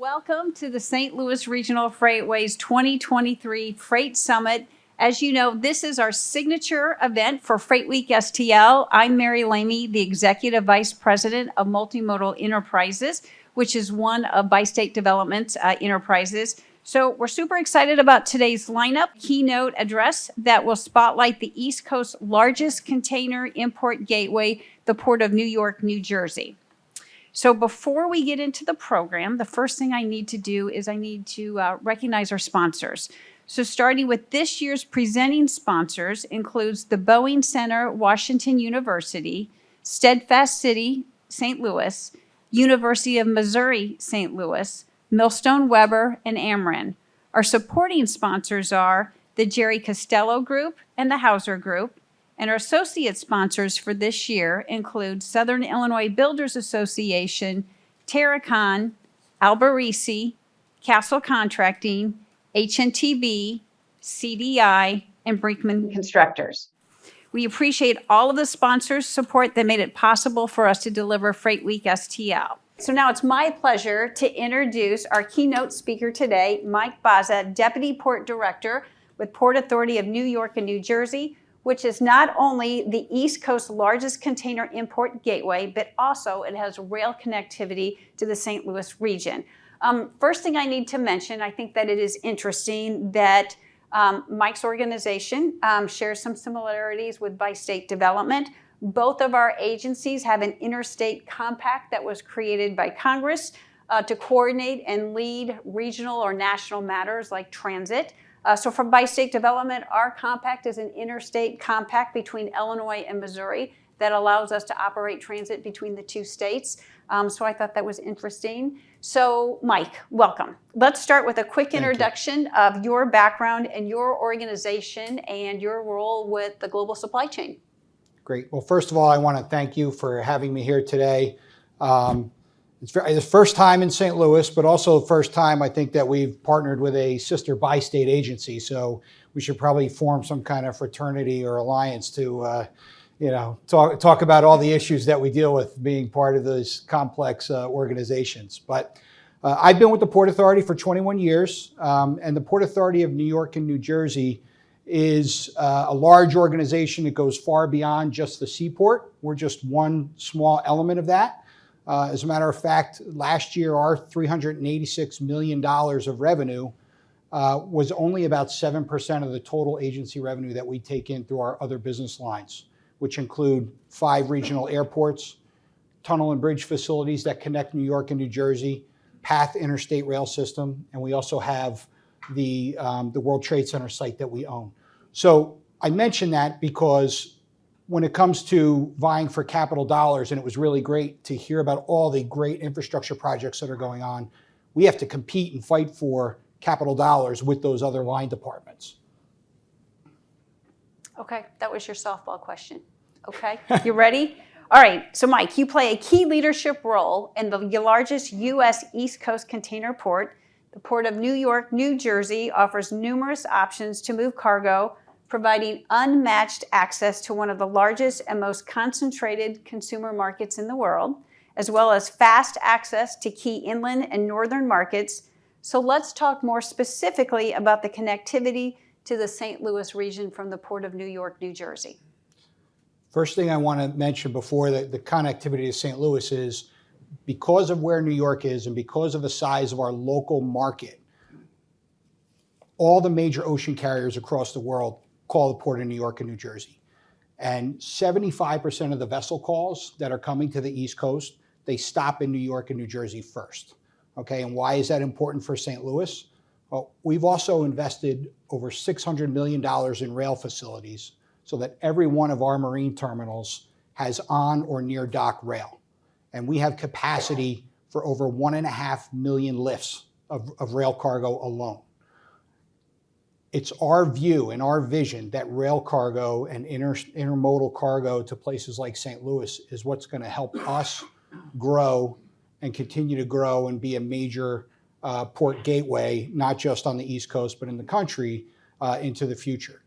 Welcome to the St. Louis Regional Freightways 2023 Freight Summit. As you know, this is our signature event for FreightWeekSTL. I'm Mary Lamy, the Executive Vice President of Multimodal Enterprises, which is one of Bi-State Development's enterprises. So we're super excited about today's lineup, keynote address that will spotlight the East Coast's largest container import gateway, the Port of New York, New Jersey. So before we get into the program, the first thing I need to do is I need to recognize our sponsors. So starting with this year's presenting sponsors includes the Boeing Center, Washington University, Steadfast City, St. Louis, University of Missouri, St. Louis, Millstone Weber, and Ameren. Our supporting sponsors are the Jerry Costello Group and the Hauser Group. And our associate sponsors for this year include Southern Illinois Builders Association, Terracon, Alberici, Castle Contracting, HNTB, CDI, and Brinkman Constructors. We appreciate all of the sponsors' support that made it possible for us to deliver FreightWeekSTL. So now it's my pleasure to introduce our keynote speaker today, Mike Bozza, Deputy Port Director with Port Authority of New York and New Jersey, which is not only the East Coast's largest container import gateway, but also it has rail connectivity to the St. Louis region. First thing I need to mention, I think that it is interesting that Mike's organization shares some similarities with Bi-State Development. Both of our agencies have an interstate compact that was created by Congress to coordinate and lead regional or national matters like transit. So for Bi-State Development, our compact is an interstate compact between Illinois and Missouri that allows us to operate transit between the two states. So I thought that was interesting. So Mike, welcome. Let's start with a quick introduction of your background and your organization and your role with the global supply chain. Great. Well, first of all, I want to thank you for having me here today. It's the first time in St. Louis, but also the first time I think that we've partnered with a sister bi-state agency. So we should probably form some kind of fraternity or alliance to, talk about all the issues that we deal with being part of those complex organizations. But I've been with the Port Authority for 21 years, and the Port Authority of New York and New Jersey is a large organization that goes far beyond just the seaport. We're just one small element of that. As a matter of fact, last year, our $386 million of revenue was only about 7% of the total agency revenue that we take in through our other business lines, which include 5 regional airports, tunnel and bridge facilities that connect New York and New Jersey, PATH interstate rail system, and we also have the World Trade Center site that we own. So I mention that because when it comes to vying for capital dollars, and it was really great to hear about all the great infrastructure projects that are going on, we have to compete and fight for capital dollars with those other line departments. Okay, that was your softball question. Okay, you ready? All right, so Mike, you play a key leadership role in the largest U.S. East Coast container port. The Port of New York, New Jersey offers numerous options to move cargo, providing unmatched access to one of the largest and most concentrated consumer markets in the world, as well as fast access to key inland and northern markets. So let's talk more specifically about the connectivity to the St. Louis region from the Port of New York, New Jersey. First thing I want to mention before the connectivity to St. Louis is because of where New York is and because of the size of our local market, all the major ocean carriers across the world call the Port of New York and New Jersey. And 75% of the vessel calls that are coming to the East Coast, they stop in New York and New Jersey first. Okay, and why is that important for St. Louis? Well, we've also invested over $600 million in rail facilities so that every one of our marine terminals has on or near dock rail. And we have capacity for over 1.5 million lifts of rail cargo alone. It's our view and our vision that rail cargo and intermodal cargo to places like St. Louis is what's going to help us grow and continue to grow and be a major port gateway, not just on the East Coast, but in the country into the future.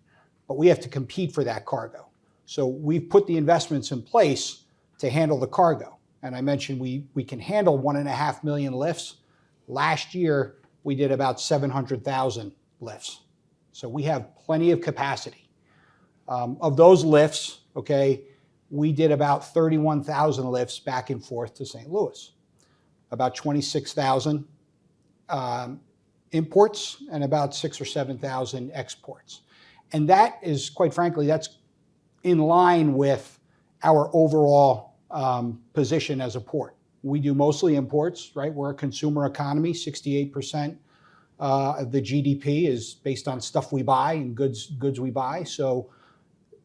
But we have to compete for that cargo. So we've put the investments in place to handle the cargo. And I mentioned we can handle 1.5 million lifts. Last year, we did about 700,000 lifts. So we have plenty of capacity. Of those lifts, okay, we did about 31,000 lifts back and forth to St. Louis, about 26,000 imports and about 6,000 or 7,000 exports. And that is, quite frankly, that's in line with our overall position as a port. We do mostly imports, right? We're a consumer economy. 68% of the GDP is based on stuff we buy and goods we buy. So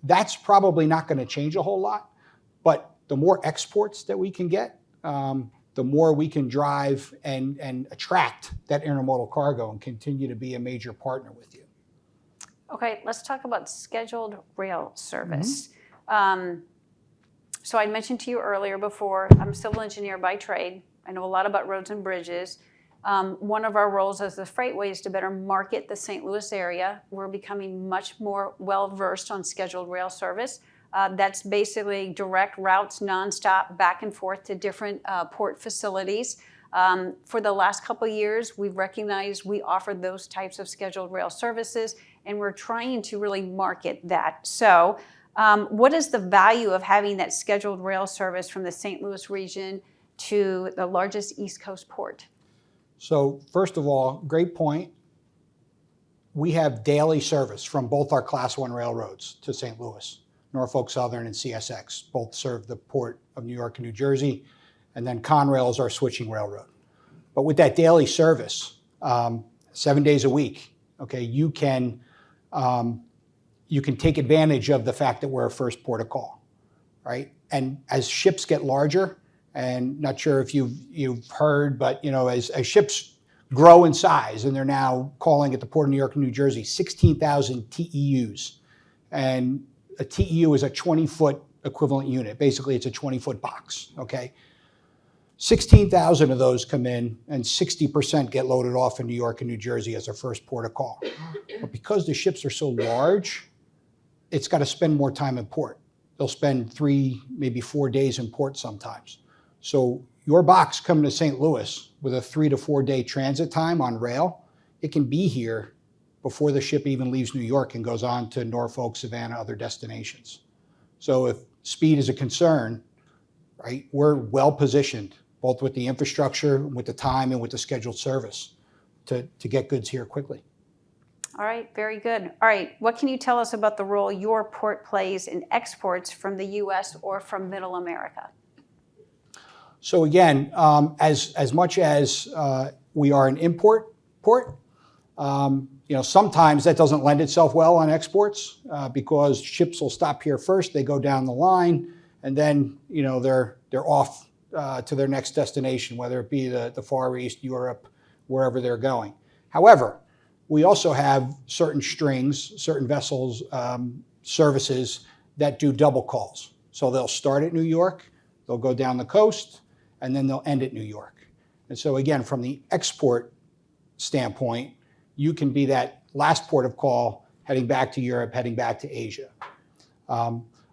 that's probably not going to change a whole lot. But the more exports that we can get, the more we can drive and attract that intermodal cargo and continue to be a major partner with you. Okay, let's talk about scheduled rail service. So I mentioned to you earlier before, I'm a civil engineer by trade. I know a lot about roads and bridges. One of our roles as the Freightway is to better market the St. Louis area. We're becoming much more well-versed on scheduled rail service. That's basically direct routes, nonstop, back and forth to different port facilities. For the last couple of years, we've recognized we offer those types of scheduled rail services, and we're trying to really market that. So what is the value of having that scheduled rail service from the St. Louis region to the largest East Coast port? So first of all, great point. We have daily service from both our Class 1 railroads to St. Louis. Norfolk Southern and CSX both serve the port of New York and New Jersey, and then Conrail is our switching railroad. But with that daily service, 7 days a week, okay, you can take advantage of the fact that we're a first port of call, right? And as ships get larger, and not sure if you've heard, but as ships grow in size, and they're now calling at the Port of New York and New Jersey 16,000 TEUs. And a TEU is a 20-foot equivalent unit. Basically, it's a 20-foot box, okay? 16,000 of those come in, and 60% get loaded off in New York and New Jersey as their first port of call. But because the ships are so large, it's got to spend more time in port. They'll spend 3, maybe 4 days in port sometimes. So your box coming to St. Louis with a 3 to 4 day transit time on rail, it can be here before the ship even leaves New York and goes on to Norfolk, Savannah, other destinations. So if speed is a concern, right, we're well positioned, both with the infrastructure, with the time, and with the scheduled service to get goods here quickly. All right, very good. All right, what can you tell us about the role your port plays in exports from the U.S. or from Middle America? So again, as much as we are an import port, sometimes that doesn't lend itself well on exports because ships will stop here first, they go down the line, and then they're off to their next destination, whether it be the Far East, Europe, wherever they're going. However, we also have certain vessels, services that do double calls. So they'll start at New York, they'll go down the coast, and then they'll end at New York. And so again, from the export standpoint, you can be that last port of call heading back to Europe, heading back to Asia.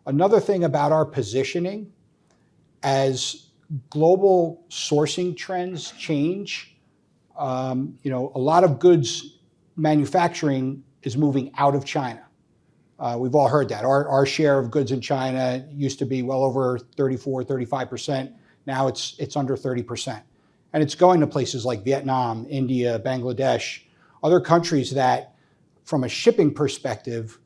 Another thing about our positioning, as global sourcing trends change, a lot of goods manufacturing is moving out of China. We've all heard that. Our share of goods in China used to be well over 34, 35%. Now it's under 30%. And it's going to places like Vietnam, India, Bangladesh, other countries that, from a shipping perspective,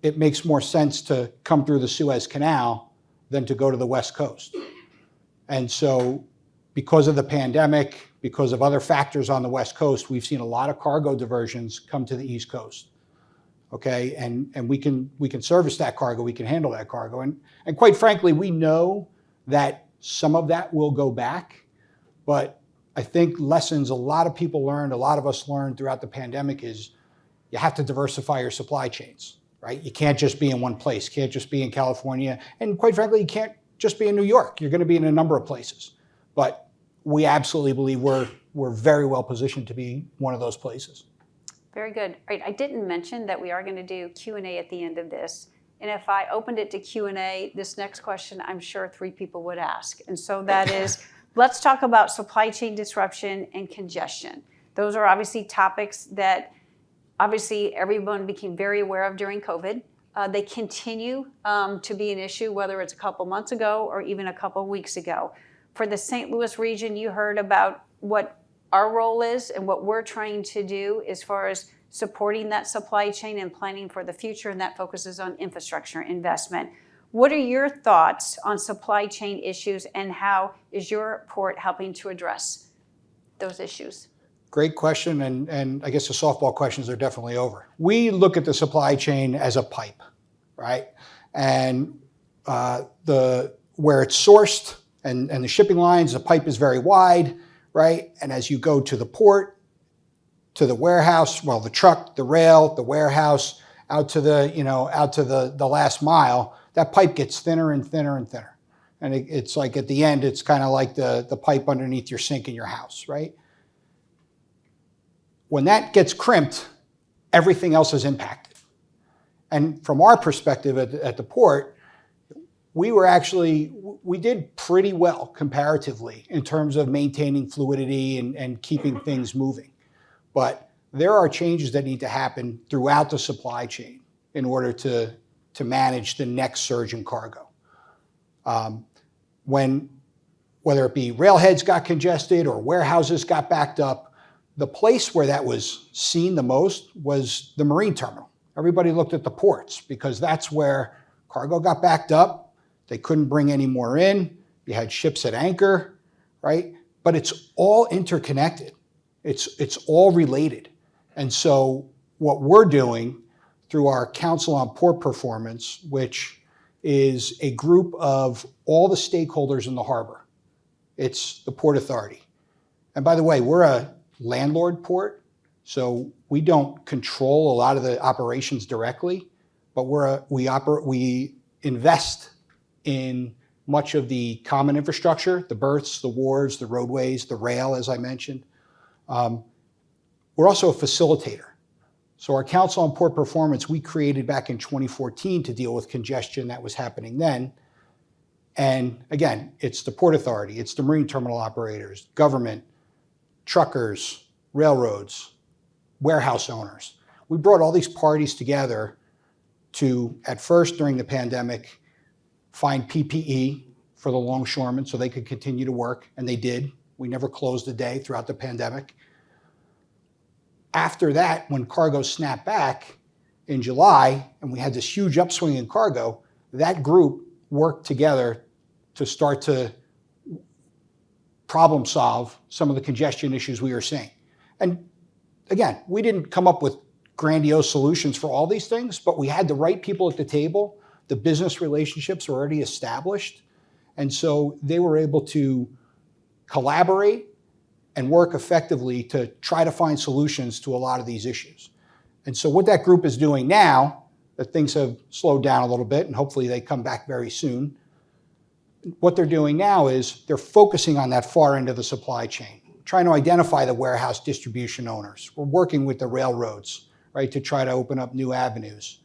it makes more sense to come through the Suez Canal than to go to the West Coast. And so because of the pandemic, because of other factors on the West Coast, we've seen a lot of cargo diversions come to the East Coast. Okay, and we can service that cargo, we can handle that cargo. And quite frankly, we know that some of that will go back, but I think lessons a lot of people learned, a lot of us learned throughout the pandemic is you have to diversify your supply chains, right? You can't just be in one place, you can't just be in California, and quite frankly, you can't just be in New York. You're going to be in a number of places. But we absolutely believe we're very well positioned to be one of those places. Very good. All right, I didn't mention that we are going to do Q&A at the end of this. And if I opened it to Q&A, this next question, I'm sure 3 people would ask. And so that is, Let's talk about supply chain disruption and congestion. Those are obviously topics that obviously everyone became very aware of during COVID. They continue to be an issue, whether it's a couple months ago or even a couple weeks ago. For the St. Louis region, you heard about what our role is and what we're trying to do as far as supporting that supply chain and planning for the future, and that focuses on infrastructure investment. What are your thoughts on supply chain issues, and how is your port helping to address those issues? Great question, and I guess the softball questions are definitely over. We look at the supply chain as a pipe, right? And where it's sourced and the shipping lines, the pipe is very wide, right? And as you go to the port, to the warehouse, well, the truck, the rail, the warehouse, out to the last mile, that pipe gets thinner and thinner and thinner. And it's like at the end, it's kind of like the pipe underneath your sink in your house, right? When that gets crimped, everything else is impacted. And from our perspective at the port, we did pretty well comparatively in terms of maintaining fluidity and keeping things moving. But there are changes that need to happen throughout the supply chain in order to manage the next surge in cargo. Whether it be railheads got congested or warehouses got backed up, the place where that was seen the most was the marine terminal. Everybody looked at the ports because that's where cargo got backed up. They couldn't bring any more in. You had ships at anchor, right? But it's all interconnected. It's all related. And so what we're doing through our Council on Port Performance, which is a group of all the stakeholders in the harbor. It's the Port Authority. And by the way, we're a landlord port, so we don't control a lot of the operations directly, but we invest in much of the common infrastructure, the berths, the wharves, the roadways, the rail, as I mentioned. We're also a facilitator. So our Council on Port Performance, we created back in 2014 to deal with congestion that was happening then. And again, it's the Port Authority, it's the marine terminal operators, government, truckers, railroads, warehouse owners. We brought all these parties together to, at first during the pandemic, find PPE for the longshoremen so they could continue to work, and they did. We never closed a day throughout the pandemic. After that, when cargo snapped back in July, and we had this huge upswing in cargo, that group worked together to start to problem solve some of the congestion issues we were seeing. And again, we didn't come up with grandiose solutions for all these things, but we had the right people at the table. The business relationships were already established. And so they were able to collaborate and work effectively to try to find solutions to a lot of these issues. And so what that group is doing now, that things have slowed down a little bit, and hopefully they come back very soon, what they're doing now is they're focusing on that far end of the supply chain, trying to identify the warehouse distribution owners. We're working with the railroads, right, to try to open up new avenues.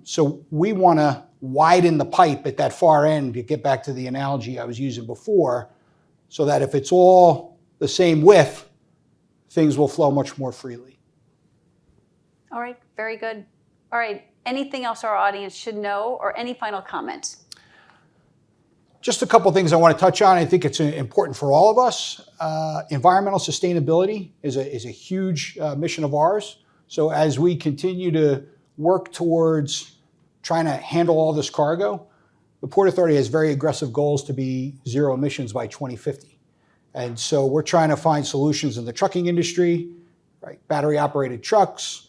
So we want to widen the pipe at that far end, to get back to the analogy I was using before, so that if it's all the same width, things will flow much more freely. All right, very good. All right, anything else our audience should know, or any final comments? Just a couple things I want to touch on. I think it's important for all of us. Environmental sustainability is a huge mission of ours. So as we continue to work towards trying to handle all this cargo, the Port Authority has very aggressive goals to be zero emissions by 2050. And so we're trying to find solutions in the trucking industry, right? Battery operated trucks,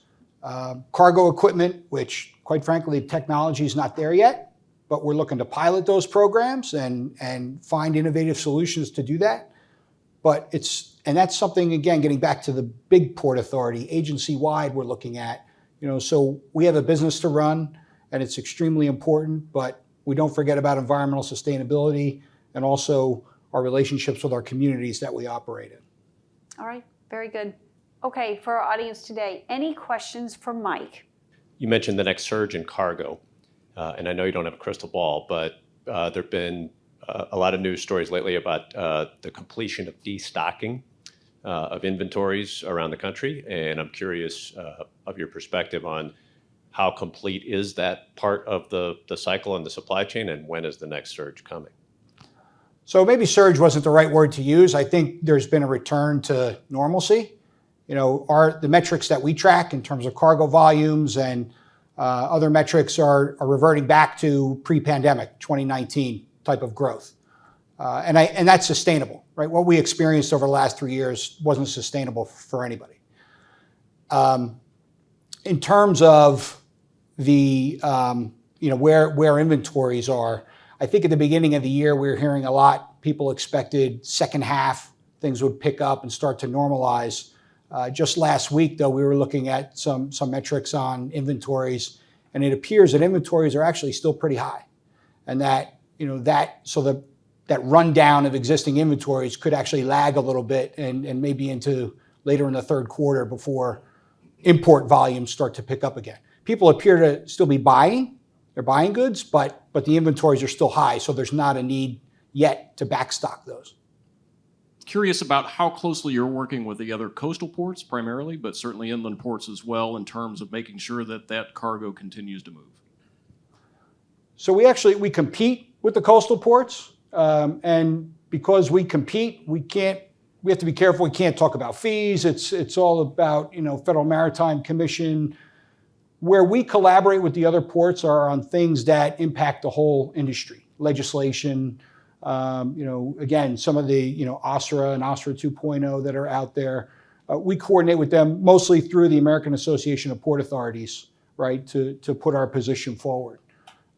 cargo equipment, which quite frankly, technology is not there yet, but we're looking to pilot those programs and find innovative solutions to do that. But that's something, again, getting back to the big Port Authority, agency-wide, we're looking at, so we have a business to run, and it's extremely important, but we don't forget about environmental sustainability and also our relationships with our communities that we operate in. All right, very good. Okay, for our audience today, any questions for Mike? You mentioned the next surge in cargo, and I know you don't have a crystal ball, but there have been a lot of news stories lately about the completion of destocking of inventories around the country, and I'm curious of your perspective on how complete is that part of the cycle and the supply chain, and when is the next surge coming? So maybe surge wasn't the right word to use. I think there's been a return to normalcy. The metrics that we track in terms of cargo volumes and other metrics are reverting back to pre-pandemic 2019 type of growth. And that's sustainable, right? What we experienced over the last 3 years wasn't sustainable for anybody. In terms of the, where inventories are, I think at the beginning of the year, we were hearing a lot. People expected second half, things would pick up and start to normalize. Just last week, though, we were looking at some metrics on inventories, and it appears that inventories are actually still pretty high. And that rundown of existing inventories could actually lag a little bit and maybe into later in the third quarter before import volumes start to pick up again. People appear to still be buying. They're buying goods, but the inventories are still high, so there's not a need yet to backstock those. Curious about how closely you're working with the other coastal ports primarily, but certainly inland ports as well, in terms of making sure that cargo continues to move. So we compete with the coastal ports, and because we compete, we have to be careful. We can't talk about fees. It's all about Federal Maritime Commission. Where we collaborate with the other ports are on things that impact the whole industry, legislation. Again, some of the OSRA and OSRA 2.0 that are out there. We coordinate with them mostly through the American Association of Port Authorities, right, to put our position forward.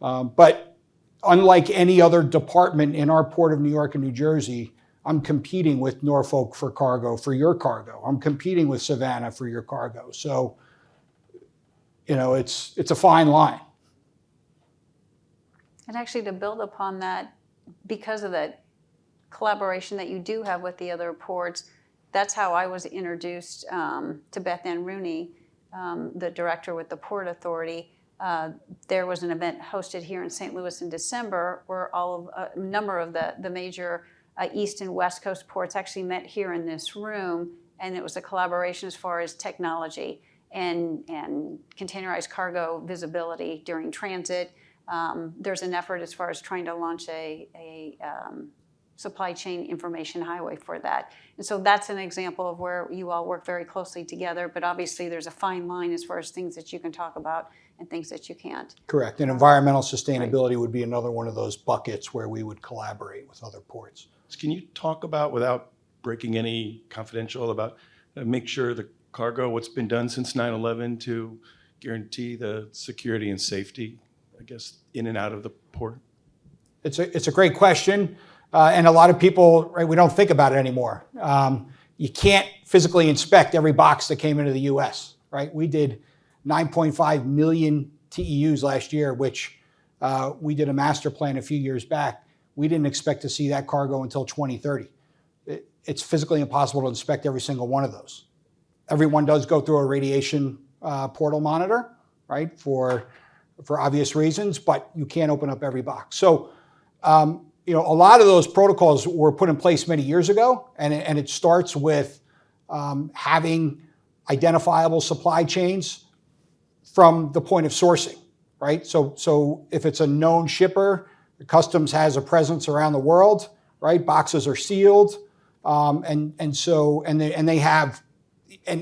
But unlike any other department in our Port of New York and New Jersey, I'm competing with Norfolk for cargo, for your cargo. I'm competing with Savannah for your cargo. So, it's a fine line. And actually, to build upon that, because of the collaboration that you do have with the other ports, that's how I was introduced to Beth Ann Rooney, the director with the Port Authority. There was an event hosted here in St. Louis in December where a number of the major East and West Coast ports actually met here in this room, and it was a collaboration as far as technology and containerized cargo visibility during transit. There's an effort as far as trying to launch a supply chain information highway for that. And so that's an example of where you all work very closely together, but obviously there's a fine line as far as things that you can talk about and things that you can't. Correct. And environmental sustainability would be another one of those buckets where we would collaborate with other ports. Can you talk about, without breaking any confidential, about make sure the cargo, what's been done since 9/11 to guarantee the security and safety, I guess, in and out of the port? It's a great question. And a lot of people, right, we don't think about it anymore. You can't physically inspect every box that came into the U.S., right? We did 9.5 million TEUs last year, which we did a master plan a few years back. We didn't expect to see that cargo until 2030. It's physically impossible to inspect every single one of those. Everyone does go through a radiation portal monitor, right, for obvious reasons, but you can't open up every box. So, a lot of those protocols were put in place many years ago, and it starts with having identifiable supply chains from the point of sourcing, right? So if it's a known shipper, the customs has a presence around the world, right? Boxes are sealed, and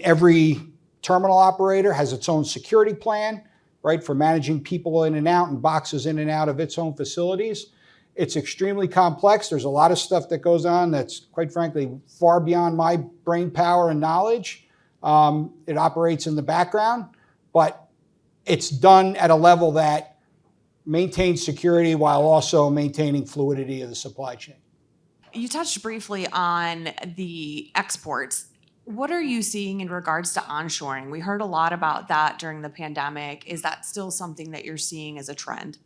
every terminal operator has its own security plan, right, for managing people in and out and boxes in and out of its own facilities. It's extremely complex. There's a lot of stuff that goes on that's, quite frankly, far beyond my brain power and knowledge. It operates in the background, but it's done at a level that maintains security while also maintaining fluidity of the supply chain. You touched briefly on the exports. What are you seeing in regards to onshoring? We heard a lot about that during the pandemic. Is that still something that you're seeing as a trend?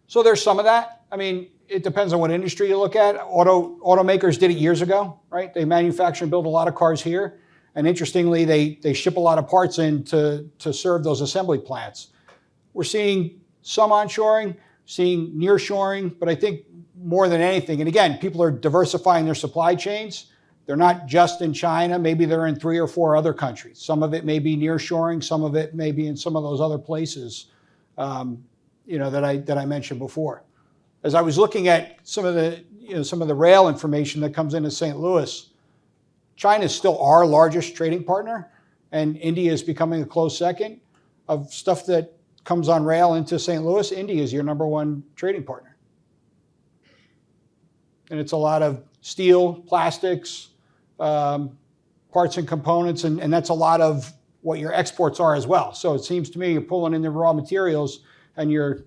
So there's some of that. I mean, it depends on what industry you look at. Automakers did it years ago, right? They manufacture and build a lot of cars here. And interestingly, they ship a lot of parts in to serve those assembly plants. We're seeing some onshoring, seeing nearshoring, but I think more than anything, and again, people are diversifying their supply chains. They're not just in China. Maybe they're in 3 or 4 other countries. Some of it may be nearshoring. Some of it may be in some of those other places, that I mentioned before. As I was looking at some of the rail information that comes into St. Louis, China is still our largest trading partner, and India is becoming a close second. Of stuff that comes on rail into St. Louis, India is your #1 trading partner. And it's a lot of steel, plastics, parts and components, and that's a lot of what your exports are as well. So it seems to me you're pulling in the raw materials and you're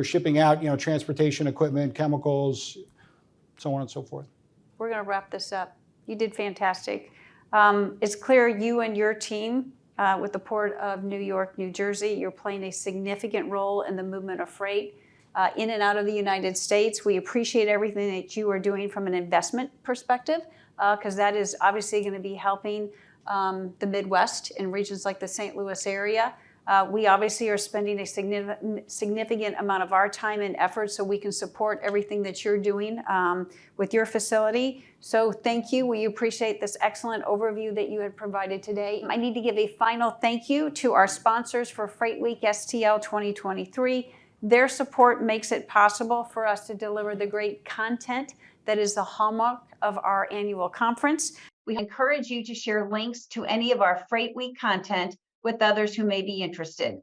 shipping out, transportation equipment, chemicals, so on and so forth. We're going to wrap this up. You did fantastic. It's clear you and your team with the Port of New York, New Jersey, you're playing a significant role in the movement of freight in and out of the United States. We appreciate everything that you are doing from an investment perspective, because that is obviously going to be helping the Midwest and regions like the St. Louis area. We obviously are spending a significant amount of our time and effort so we can support everything that you're doing with your facility. So thank you. We appreciate this excellent overview that you had provided today. I need to give a final thank you to our sponsors for FreightWeekSTL 2023. Their support makes it possible for us to deliver the great content that is the hallmark of our annual conference. We encourage you to share links to any of our Freight Week content with others who may be interested.